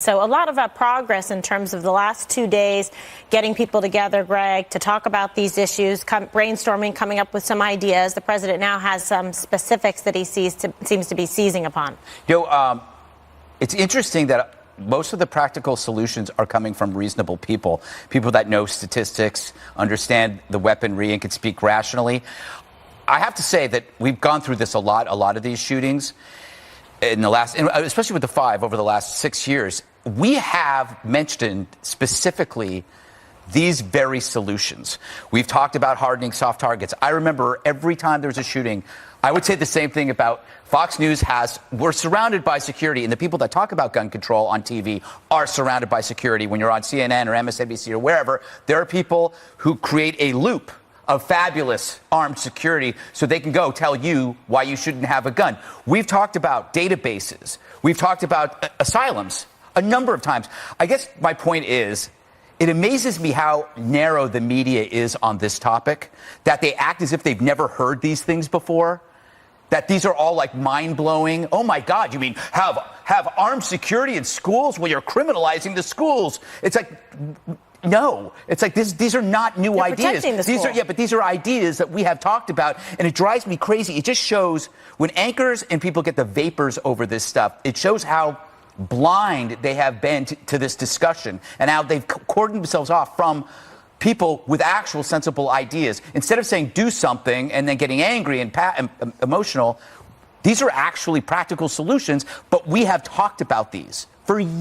So a lot of progress in terms of the last 2 days, getting people together, Greg, to talk about these issues, brainstorming, coming up with some ideas. The president now has some specifics that he seems to be seizing upon. It's interesting that most of the practical solutions are coming from reasonable people that know statistics, understand the weaponry, and can speak rationally. I have to say that we've gone through this a lot of these shootings in the last, especially with the 5 over the last 6 years. We have mentioned specifically these very solutions. We've talked about hardening soft targets. I remember every time there was a shooting, I would say the same thing about Fox News we're surrounded by security, and the people that talk about gun control on TV are surrounded by security. When you're on CNN or MSNBC or wherever, there are people who create a loop of fabulous armed security so they can go tell you why you shouldn't have a gun. We've talked about databases. We've talked about asylums a number of times. I guess my point is, it amazes me how narrow the media is on this topic, that they act as if they've never heard these things before, that these are all like mind-blowing. Oh, my God, you mean have armed security in schools? Well, you're criminalizing the schools. It's like, no, it's like these are not new ideas. But these are ideas that we have talked about, and it drives me crazy. It just shows when anchors and people get the vapors over this stuff, it shows how blind they have been to this discussion and how they've cordoned themselves off from people with actual sensible ideas. Instead of saying do something and then getting angry and emotional, these are actually practical solutions, but we have talked about these for years.